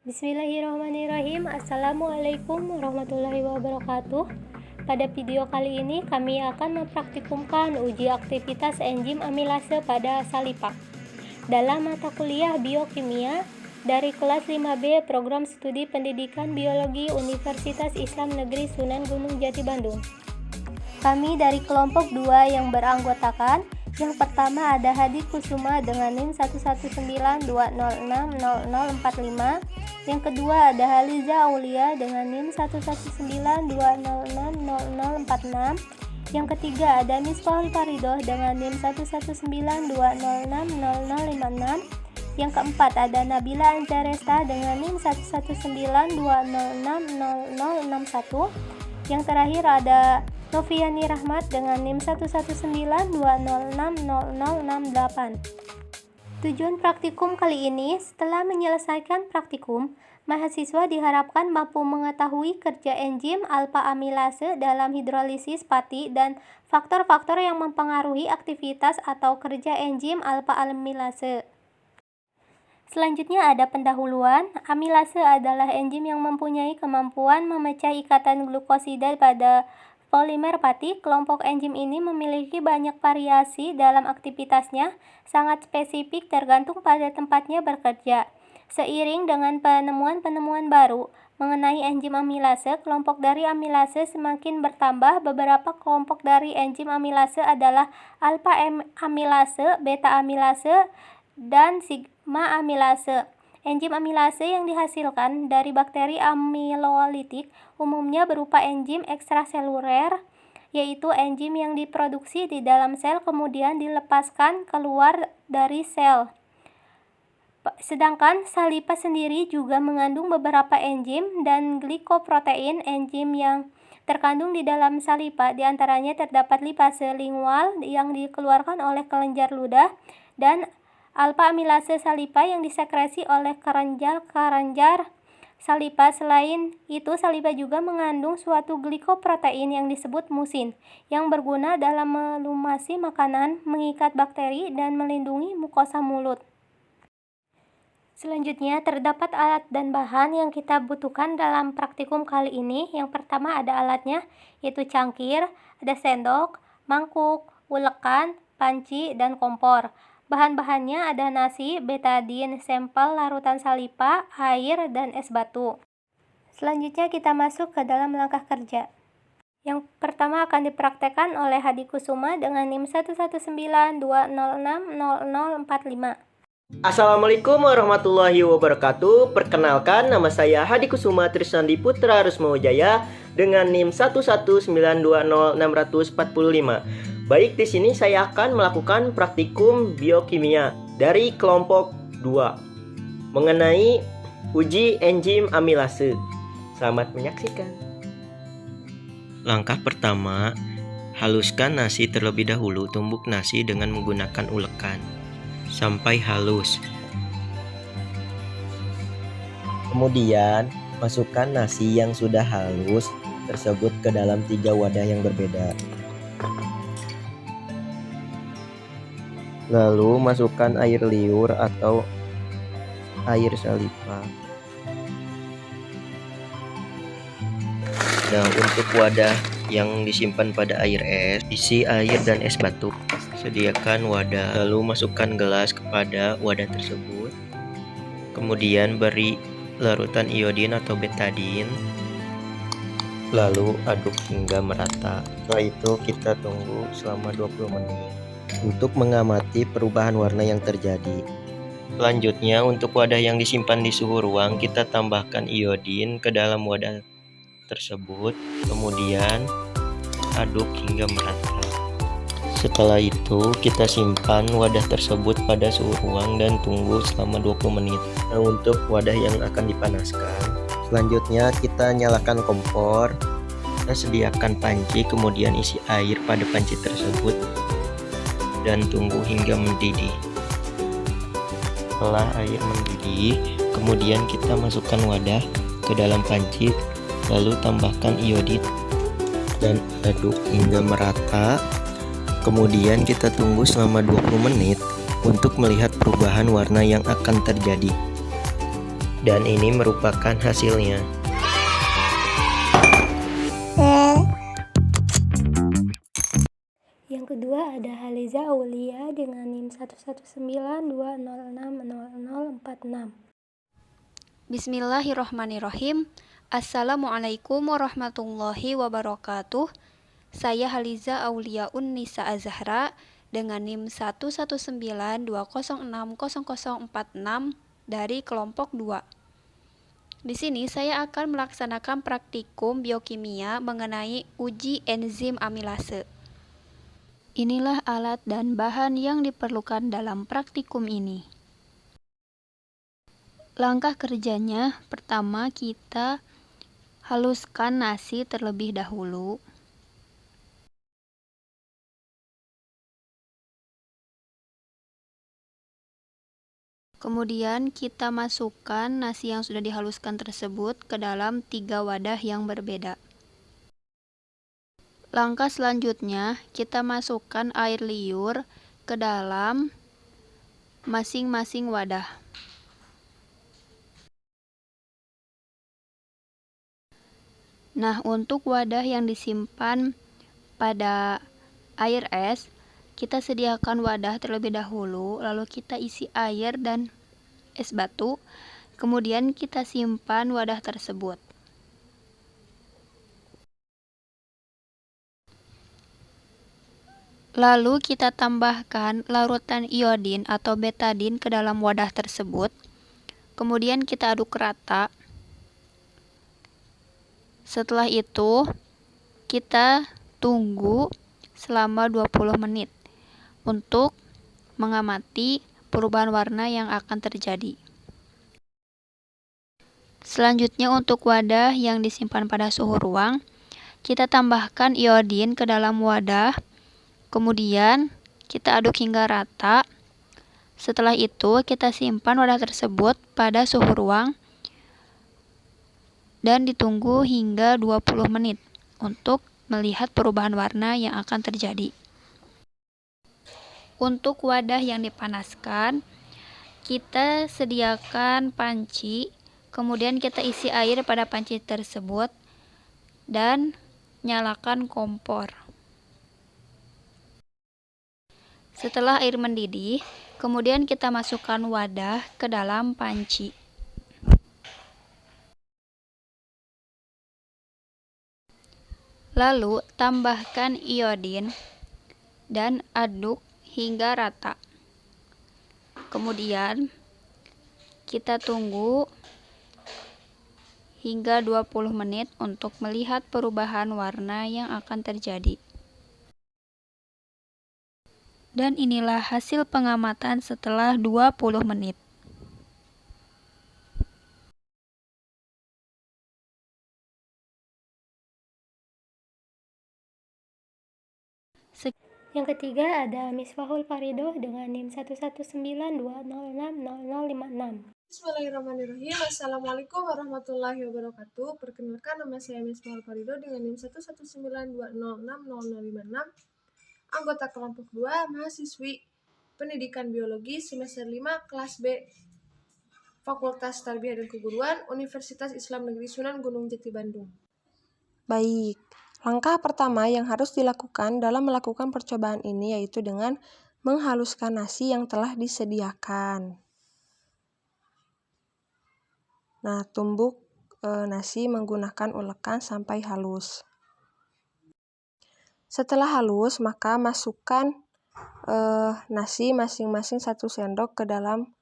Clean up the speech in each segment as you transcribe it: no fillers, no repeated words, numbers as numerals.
Bismillahirrahmanirrahim. Assalamualaikum warahmatullahi wabarakatuh. Pada video kali ini kami akan mempraktikumkan uji aktivitas enzim amilase pada salipa dalam mata kuliah biokimia dari kelas 5B Program Studi Pendidikan Biologi Universitas Islam Negeri Sunan Gunung Jati Bandung. Kami dari kelompok 2 yang beranggotakan. Yang pertama ada Hadi Kusuma dengan NIM 11920600045. Yang kedua ada Haliza Aulia dengan NIM 11920600046. Yang ketiga ada Misbahul Faridoh dengan NIM 11920600056. Yang keempat ada Nabila Anjaresta dengan NIM 11920600061. Yang terakhir ada Noviani Rahmat dengan NIM 11920600068. Tujuan praktikum kali ini, setelah menyelesaikan praktikum, mahasiswa diharapkan mampu mengetahui kerja enzim alfa amilase dalam hidrolisis pati dan faktor-faktor yang mempengaruhi aktivitas atau kerja enzim alfa amilase. Selanjutnya ada pendahuluan. Amilase adalah enzim yang mempunyai kemampuan memecah ikatan glukosida pada polimer pati. Kelompok enzim ini memiliki banyak variasi dalam aktivitasnya, sangat spesifik tergantung pada tempatnya bekerja. Seiring dengan penemuan-penemuan baru mengenai enzim amilase, kelompok dari amilase semakin bertambah. Beberapa kelompok dari enzim amilase adalah alfa amilase, beta amilase, dan sigma amilase. Enzim amilase yang dihasilkan dari bakteri amilolitik umumnya berupa enzim ekstraseluler, yaitu enzim yang diproduksi di dalam sel kemudian dilepaskan keluar dari sel. Sedangkan salipa sendiri juga mengandung beberapa enzim dan glikoprotein. Enzim yang terkandung di dalam salipa diantaranya terdapat lipase lingual yang dikeluarkan oleh kelenjar ludah dan alfa amilase salipa yang disekresi oleh kelenjar salipa. Selain itu, salipa juga mengandung suatu glikoprotein yang disebut musin, yang berguna dalam melumasi makanan, mengikat bakteri, dan melindungi mukosa mulut. Selanjutnya, terdapat alat dan bahan yang kita butuhkan dalam praktikum kali ini. Yang pertama ada alatnya, yaitu cangkir, ada sendok, mangkuk, ulekan, panci, dan kompor. Bahan-bahannya ada nasi, betadin, sampel larutan salipa, air, dan es batu. Selanjutnya kita masuk ke dalam langkah kerja. Yang pertama akan dipraktekkan oleh Hadi Kusuma dengan NIM 11920600045. Assalamualaikum warahmatullahi wabarakatuh. Perkenalkan, nama saya Hadi Kusuma Trisnandi Putra Rusmawajaya dengan NIM 11920600045. Baik, di sini saya akan melakukan praktikum biokimia dari kelompok 2 mengenai uji enzim amilase. Selamat menyaksikan. Langkah pertama, haluskan nasi terlebih dahulu. Tumbuk nasi dengan menggunakan ulekan sampai halus. Kemudian, masukkan nasi yang sudah halus tersebut ke dalam 3 wadah yang berbeda. Lalu masukkan air liur atau air salipa. Nah, untuk wadah yang disimpan pada air es, isi air dan es batu. Sediakan wadah, lalu masukkan gelas kepada wadah tersebut. Kemudian beri larutan iodin atau betadin. Lalu aduk hingga merata. Setelah itu kita tunggu selama 20 menit untuk mengamati perubahan warna yang terjadi. Selanjutnya, untuk wadah yang disimpan di suhu ruang, kita tambahkan iodin ke dalam wadah tersebut, kemudian aduk hingga merata. Setelah itu, kita simpan wadah tersebut pada suhu ruang dan tunggu selama 20 menit. Nah, untuk wadah yang akan dipanaskan, selanjutnya kita nyalakan kompor. Kita sediakan panci, kemudian isi air pada panci tersebut dan tunggu hingga mendidih. Setelah air mendidih, kemudian kita masukkan wadah ke dalam panci, lalu tambahkan iodin dan aduk hingga merata. Kemudian kita tunggu selama 20 menit untuk melihat perubahan warna yang akan terjadi. Dan ini merupakan hasilnya. Yang kedua ada Haliza Aulia dengan NIM 11920600046. Bismillahirrohmanirrohim. Assalamualaikum warahmatullahi wabarakatuh. Saya Haliza Aulia Unnisa Azahra dengan NIM 11920600046 dari kelompok 2. Di sini saya akan melaksanakan praktikum biokimia mengenai uji enzim amilase. Inilah alat dan bahan yang diperlukan dalam praktikum ini. Langkah kerjanya, pertama kita haluskan nasi terlebih dahulu. Kemudian kita masukkan nasi yang sudah dihaluskan tersebut ke dalam 3 wadah yang berbeda. Langkah selanjutnya, kita masukkan air liur ke dalam masing-masing wadah. Nah, untuk wadah yang disimpan pada air es, kita sediakan wadah terlebih dahulu, lalu kita isi air dan es batu, kemudian kita simpan wadah tersebut. Lalu kita tambahkan larutan iodin atau betadin ke dalam wadah tersebut, kemudian kita aduk rata. Setelah itu, kita tunggu selama 20 menit untuk mengamati perubahan warna yang akan terjadi. Selanjutnya untuk wadah yang disimpan pada suhu ruang, kita tambahkan iodin ke dalam wadah, kemudian kita aduk hingga rata. Setelah itu kita simpan wadah tersebut pada suhu ruang dan ditunggu hingga 20 menit untuk melihat perubahan warna yang akan terjadi. Untuk wadah yang dipanaskan, kita sediakan panci, kemudian kita isi air pada panci tersebut dan nyalakan kompor. Setelah air mendidih, kemudian kita masukkan wadah ke dalam panci. Lalu tambahkan iodin dan aduk hingga rata. Kemudian kita tunggu hingga 20 menit untuk melihat perubahan warna yang akan terjadi. Dan inilah hasil pengamatan setelah 20 menit. Yang ketiga ada Misbahul Faridoh dengan NIM 11920600056. Bismillahirrahmanirrahim. Assalamualaikum warahmatullahi wabarakatuh. Perkenalkan, nama saya Misbahul Faridoh dengan NIM 11920600056. Anggota kelompok 2, mahasiswi Pendidikan Biologi semester 5 kelas B, Fakultas Tarbiyah dan Keguruan, Universitas Islam Negeri Sunan Gunung Jati Bandung. Baik, langkah pertama yang harus dilakukan dalam melakukan percobaan ini yaitu dengan menghaluskan nasi yang telah disediakan. Nah, tumbuk nasi menggunakan ulekan sampai halus. Setelah halus, maka masukkan nasi masing-masing 1 sendok ke dalam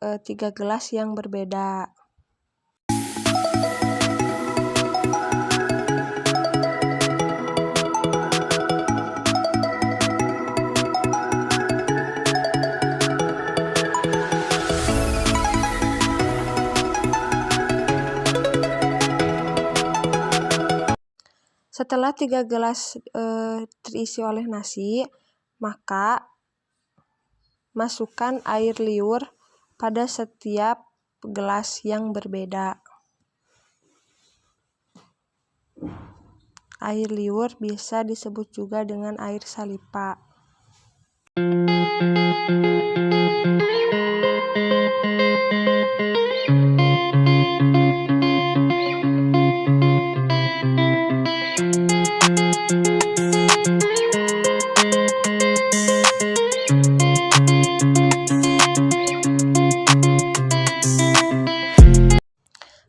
3 gelas yang berbeda. Setelah 3 gelas terisi oleh nasi, maka masukkan air liur pada setiap gelas yang berbeda. Air liur bisa disebut juga dengan air salipa.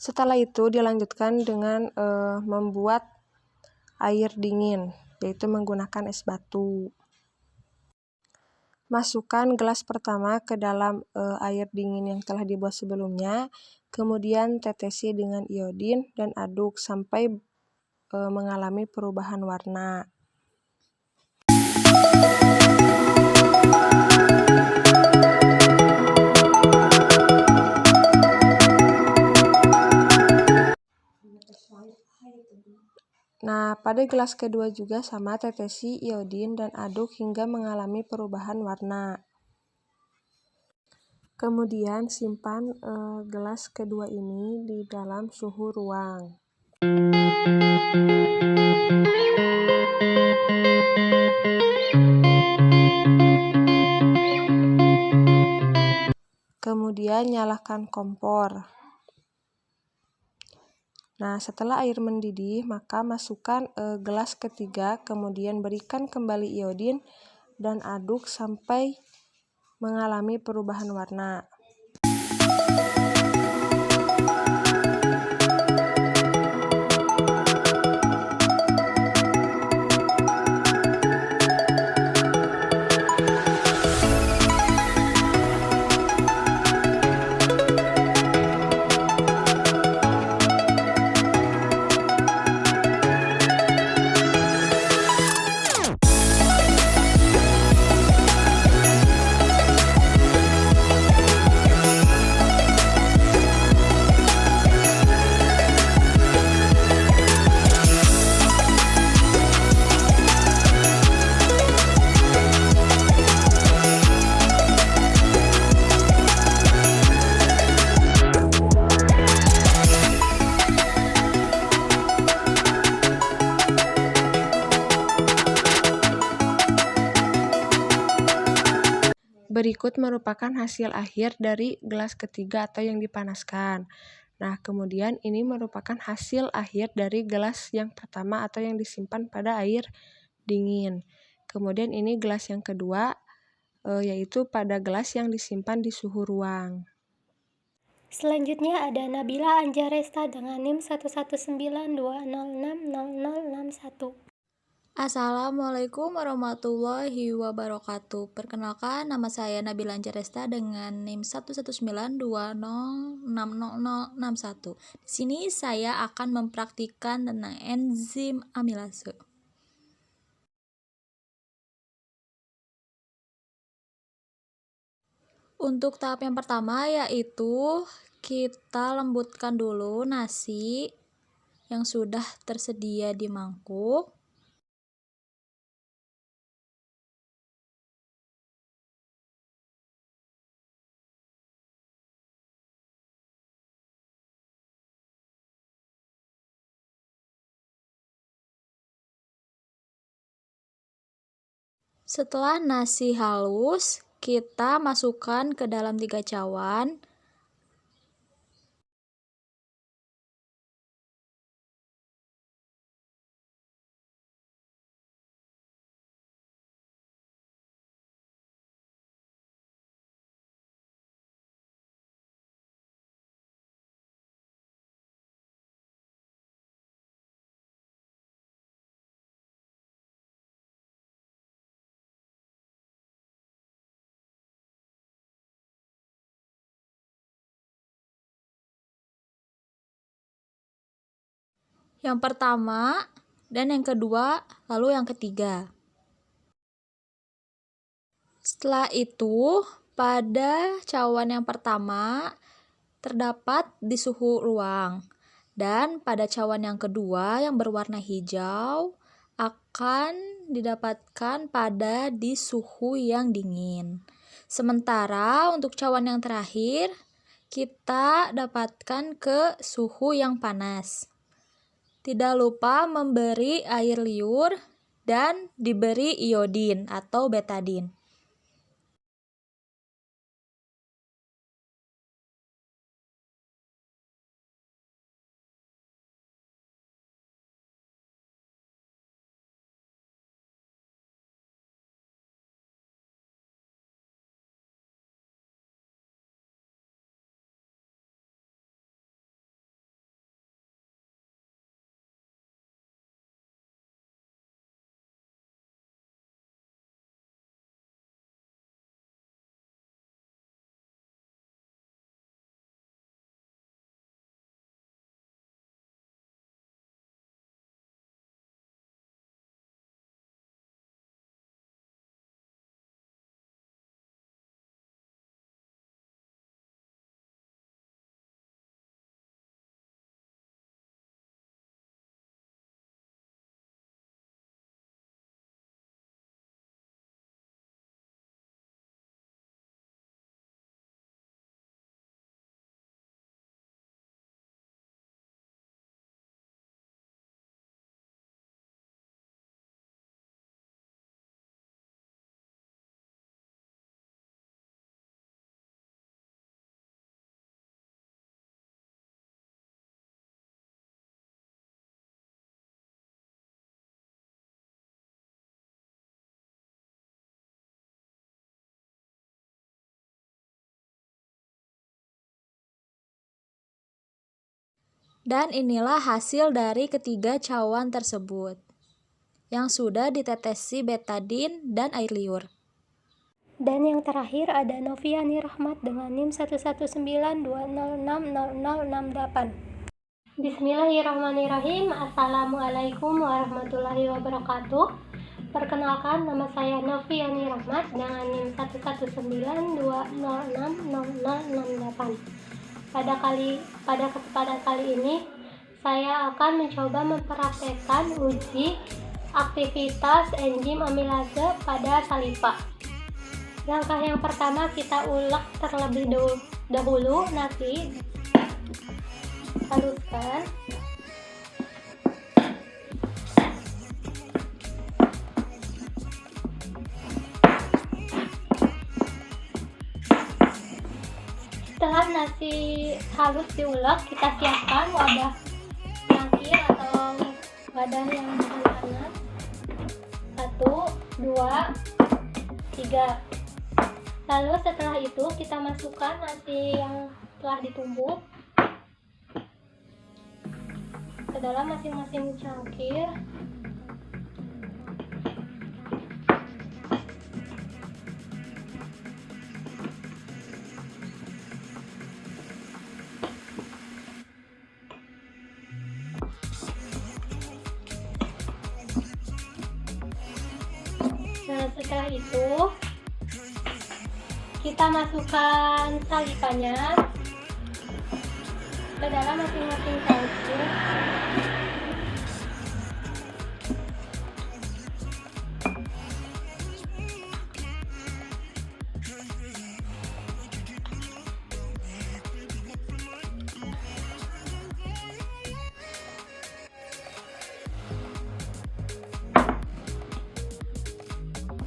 Setelah itu dilanjutkan dengan membuat air dingin, yaitu menggunakan es batu. Masukkan gelas pertama ke dalam air dingin yang telah dibuat sebelumnya, kemudian tetesi dengan iodin dan aduk sampai mengalami perubahan warna. Nah, pada gelas kedua juga sama, tetesi iodin dan aduk hingga mengalami perubahan warna. Kemudian simpan gelas kedua ini di dalam suhu ruang. Kemudian nyalakan kompor. Nah, setelah air mendidih, maka masukkan gelas ketiga, kemudian berikan kembali iodin dan aduk sampai mengalami perubahan warna. Berikut merupakan hasil akhir dari gelas ketiga atau yang dipanaskan. Nah, kemudian ini merupakan hasil akhir dari gelas yang pertama atau yang disimpan pada air dingin. Kemudian ini gelas yang kedua, yaitu pada gelas yang disimpan di suhu ruang. Selanjutnya ada Nabila Anjaresta dengan NIM 11920600061. Assalamualaikum warahmatullahi wabarakatuh. Perkenalkan, nama saya Nabila Anjaresta dengan NIM 11920600061. Di sini saya akan mempraktikkan tentang enzim amilase. Untuk tahap yang pertama yaitu kita lembutkan dulu nasi yang sudah tersedia di mangkuk. Setelah nasi halus, kita masukkan ke dalam 3 cawan. Yang pertama dan yang kedua, lalu yang ketiga. Setelah itu, pada cawan yang pertama terdapat di suhu ruang, dan pada cawan yang kedua yang berwarna hijau akan didapatkan pada di suhu yang dingin. Sementara untuk cawan yang terakhir, kita dapatkan ke suhu yang panas. Tidak lupa memberi air liur dan diberi iodin atau betadin. Dan inilah hasil dari ketiga cawan tersebut yang sudah ditetesi betadin dan air liur. Dan yang terakhir ada Noviani Rahmat dengan NIM 11920600068. Bismillahirrahmanirrahim. Assalamualaikum warahmatullahi wabarakatuh. Perkenalkan, nama saya Noviani Rahmat dengan NIM 11920600068. Pada kesempatan kali ini saya akan mencoba mempraktekkan uji aktivitas enzim amilase pada saliva. Langkah yang pertama, kita ulek terlebih dahulu nasi, haluskan. Setelah nasi halus diulek, kita siapkan wadah cangkir atau wadah yang tahan panas. 1, 2, 3. Lalu setelah itu kita masukkan nasi yang telah ditumbuk ke dalam masing-masing cangkir. Nah, setelah itu kita masukkan salivanya ke dalam masing-masing cangkir.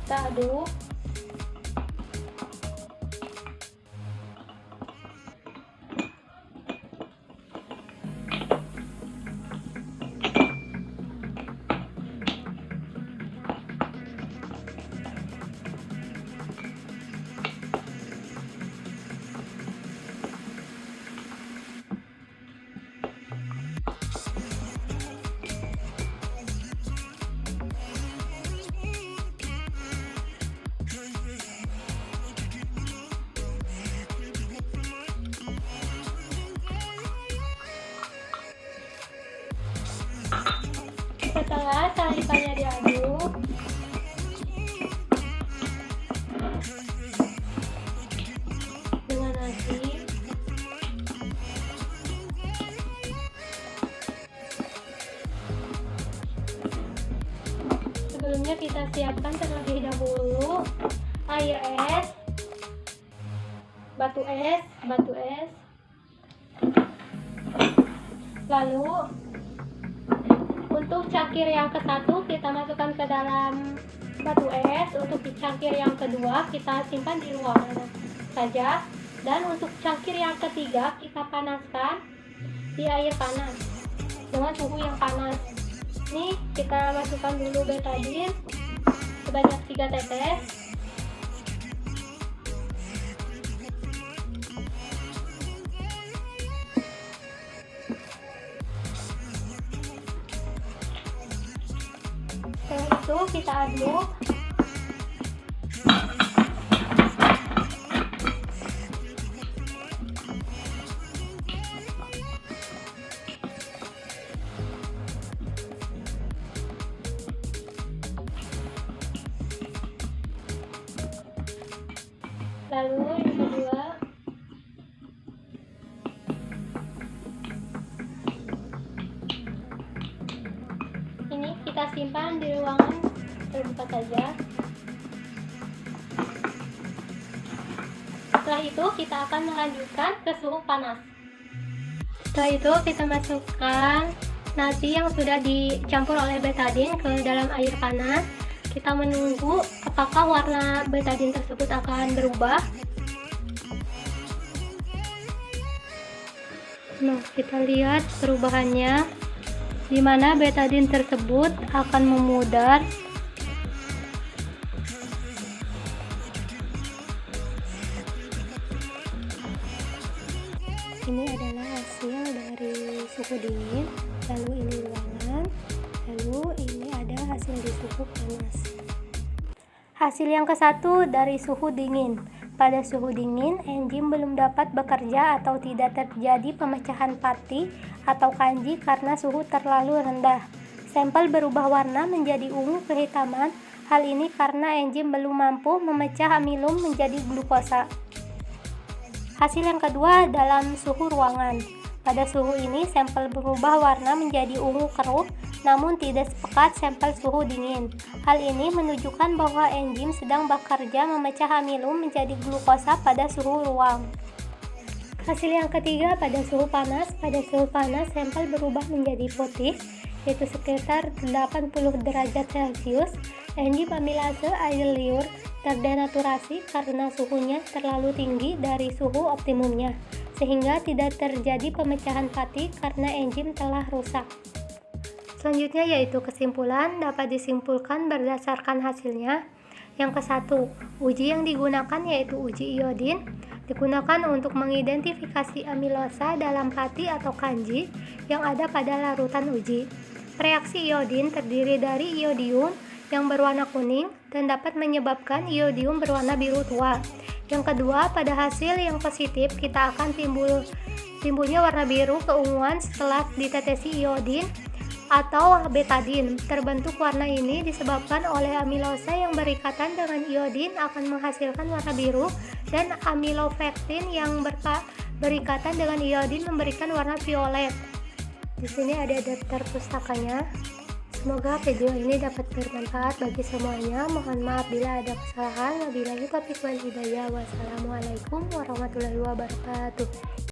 Kita aduk. Setelah salivanya diaduk, dengan nasi, sebelumnya kita siapkan terlebih dahulu air es, batu es. Lalu untuk cangkir yang ke-1 kita masukkan ke dalam batu es. Untuk cangkir yang kedua kita simpan di ruangan saja. Dan untuk cangkir yang ketiga kita panaskan di air panas dengan suhu yang panas. Ini kita masukkan dulu betadin sebanyak 3 tetes. Setelah itu kita aduk. Lalu yang kedua, ini kita simpan di ruangan terbuka saja. Setelah itu kita akan melanjutkan ke suhu panas. Setelah itu kita masukkan nasi yang sudah dicampur oleh betadin ke dalam air panas. Kita menunggu apakah warna betadin tersebut akan berubah. Nah, kita lihat perubahannya, di mana betadin tersebut akan memudar. Ini adalah hasil dari suhu suhu dingin, lalu ini ruangan, lalu ini ada hasil di suhu panas. Hasil yang ke-1 dari suhu dingin. Pada suhu dingin, enzim belum dapat bekerja atau tidak terjadi pemecahan pati atau kanji karena suhu terlalu rendah. Sampel berubah warna menjadi ungu kehitaman. Hal ini karena enzim belum mampu memecah amilum menjadi glukosa. Hasil yang kedua dalam suhu ruangan. Pada suhu ini, sampel berubah warna menjadi ungu keruh, namun tidak sepekat sampel suhu dingin. Hal ini menunjukkan bahwa enzim sedang bekerja memecah amilum menjadi glukosa pada suhu ruang. Hasil yang ketiga pada suhu panas. Pada suhu panas, sampel berubah menjadi putih, yaitu sekitar 80 derajat Celcius. Enzim amilase air liur terdenaturasi karena suhunya terlalu tinggi dari suhu optimumnya, sehingga tidak terjadi pemecahan pati karena enzim telah rusak. Selanjutnya yaitu kesimpulan dapat disimpulkan berdasarkan hasilnya. Yang ke-1, uji yang digunakan yaitu uji iodin, digunakan untuk mengidentifikasi amilosa dalam pati atau kanji yang ada pada larutan uji. Reaksi iodin terdiri dari iodium yang berwarna kuning dan dapat menyebabkan iodium berwarna biru tua. Yang kedua, pada hasil yang positif kita akan timbulnya warna biru keunguan setelah ditetesi iodin atau betadin. Terbentuk warna ini disebabkan oleh amilosa yang berikatan dengan iodin akan menghasilkan warna biru, dan amilopektin yang berikatan dengan iodin memberikan warna violet. Di sini ada daftar pustakanya. Semoga video ini dapat bermanfaat bagi semuanya. Mohon maaf bila ada kesalahan. Wabillahi taufiq wal hidayah. Wassalamualaikum warahmatullahi wabarakatuh.